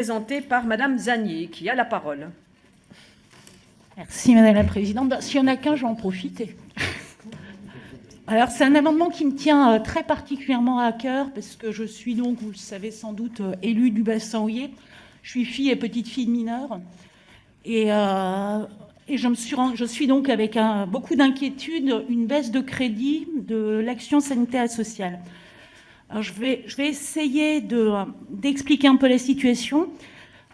Présenté par Madame Zanier, qui a la parole. Merci Madame la Présidente. S'il n'y en a qu'un, je vais en profiter. Alors c'est un amendement qui me tient très particulièrement à cœur parce que je suis donc, vous le savez sans doute, élue du bassin houiller. Je suis fille et petite-fille de mineurs et je suis donc avec beaucoup d'inquiétude une baisse de crédit de l'action sanitaire et sociale. Alors je vais essayer d'expliquer un peu la situation.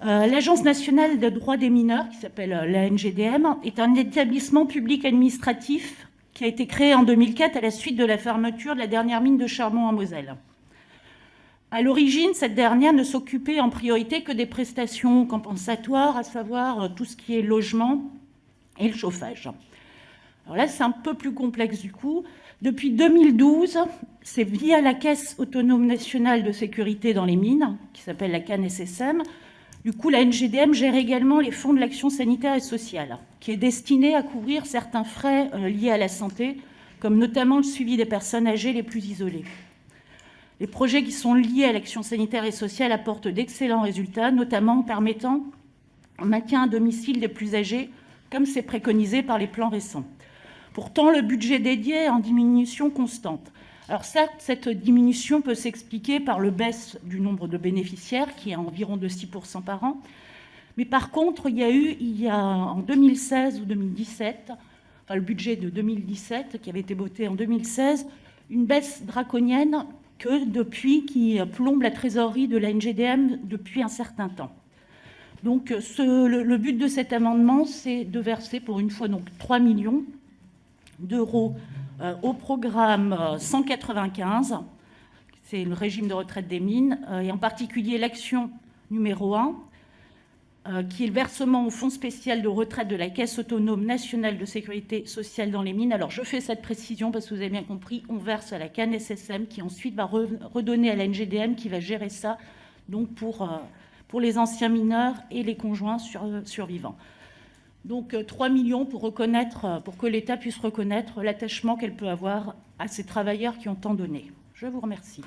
L'Agence nationale des droits des mineurs, qui s'appelle l'ANGDM, est un établissement public administratif qui a été créé en 2004 à la suite de la fermeture de la dernière mine de charbon en Moselle. À l'origine, cette dernière ne s'occupait en priorité que des prestations compensatoires, à savoir tout ce qui est logement et le chauffage. Alors là, c'est un peu plus complexe du coup. Depuis 2012, c'est via la Caisse autonome nationale de sécurité dans les mines, qui s'appelle la CANSSM. Du coup, la NGDM gère également les fonds de l'action sanitaire et sociale, qui est destiné à couvrir certains frais liés à la santé, comme notamment le suivi des personnes âgées les plus isolées. Les projets qui sont liés à l'action sanitaire et sociale apportent d'excellents résultats, notamment en permettant un maintien à domicile des plus âgés, comme c'est préconisé par les plans récents. Pourtant, le budget dédié est en diminution constante. Alors certes, cette diminution peut s'expliquer par le baisse du nombre de bénéficiaires, qui est environ de 6% par an. Mais par contre, il y a en 2016 ou 2017, enfin le budget de 2017, qui avait été voté en 2016, une baisse draconienne qui plombe la trésorerie de la NGDM depuis un certain temps. Donc le but de cet amendement, c'est de verser pour une fois donc 3 millions d'euros au programme 195, c'est le régime de retraite des mines, et en particulier l'action numéro 1, qui est le versement au fonds spécial de retraite de la Caisse autonome nationale de sécurité sociale dans les mines. Alors je fais cette précision parce que vous avez bien compris, on verse à la CANSSM qui ensuite va redonner à la NGDM qui va gérer ça, donc pour les anciens mineurs et les conjoints survivants. Donc 3 millions pour que l'État puisse reconnaître l'attachement qu'elle peut avoir à ces travailleurs qui ont tant donné. Je vous remercie.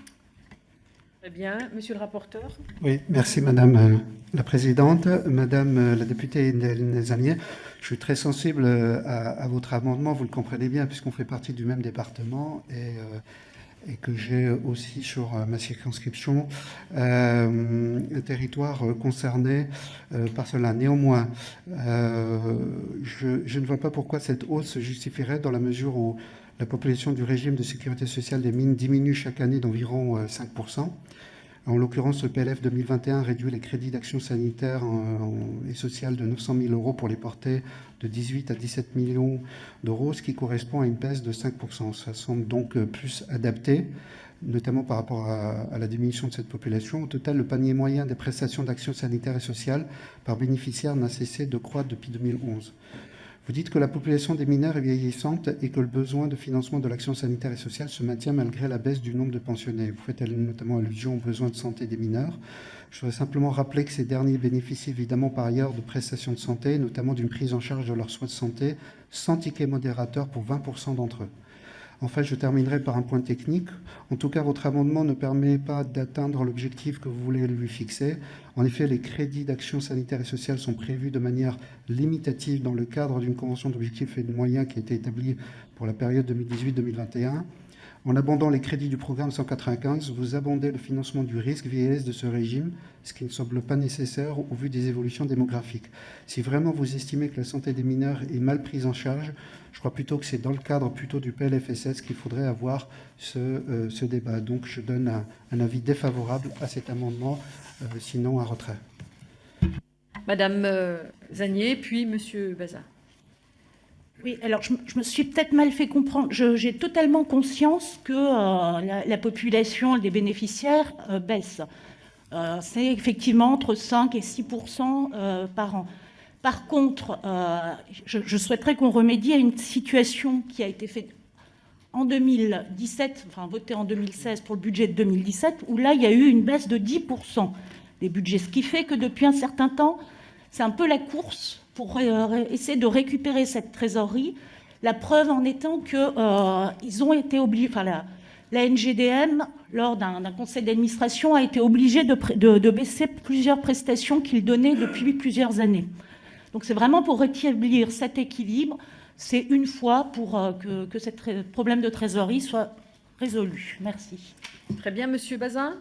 Très bien. Monsieur le rapporteur. Oui, merci Madame la Présidente. Madame la députée Zanier, je suis très sensible à votre amendement, vous le comprenez bien, puisqu'on fait partie du même département et que j'ai aussi sur ma circonscription un territoire concerné par cela. Néanmoins, je ne vois pas pourquoi cette hausse se justifierait dans la mesure où la population du régime de sécurité sociale des mines diminue chaque année d'environ 5%. En l'occurrence, le PLF 2021 réduit les crédits d'action sanitaire et sociale de 900 000 euros pour les porter de 18 à 17 millions d'euros, ce qui correspond à une baisse de 5%. Ça semble donc plus adapté, notamment par rapport à la diminution de cette population. Au total, le panier moyen des prestations d'action sanitaire et sociale par bénéficiaire n'a cessé de croître depuis 2011. Vous dites que la population des mineurs est vieillissante et que le besoin de financement de l'action sanitaire et sociale se maintient malgré la baisse du nombre de pensionnés. Vous faites notamment allusion aux besoins de santé des mineurs. Je voudrais simplement rappeler que ces derniers bénéficient évidemment par ailleurs de prestations de santé, notamment d'une prise en charge de leurs soins de santé sans ticket modérateur pour 20% d'entre eux. Enfin, je terminerai par un point technique. En tout cas, votre amendement ne permet pas d'atteindre l'objectif que vous voulez lui fixer. En effet, les crédits d'action sanitaire et sociale sont prévus de manière limitative dans le cadre d'une convention d'objectifs et de moyens qui a été établie pour la période 2018-2021. En abondant les crédits du programme 195, vous abondez le financement du risque vieillesse de ce régime, ce qui ne semble pas nécessaire au vu des évolutions démographiques. Si vraiment vous estimez que la santé des mineurs est mal prise en charge, je crois plutôt que c'est dans le cadre plutôt du PLFSS qu'il faudrait avoir ce débat. Donc je donne un avis défavorable à cet amendement, sinon un retrait. Madame Zanier, puis Monsieur Bazin. Oui, alors je me suis peut-être mal fait comprendre. J'ai totalement conscience que la population des bénéficiaires baisse. C'est effectivement entre 5 et 6% par an. Par contre, je souhaiterais qu'on remédie à une situation qui a été faite en 2017, enfin votée en 2016 pour le budget de 2017, où là, il y a eu une baisse de 10% des budgets. Ce qui fait que depuis un certain temps, c'est un peu la course pour essayer de récupérer cette trésorerie. La preuve en étant qu'ils ont été obligés, enfin la NGDM, lors d'un conseil d'administration, a été obligée de baisser plusieurs prestations qu'il donnait depuis plusieurs années. Donc c'est vraiment pour rétablir cet équilibre, c'est une fois pour que ce problème de trésorerie soit résolu. Merci. Très bien, Monsieur Bazin.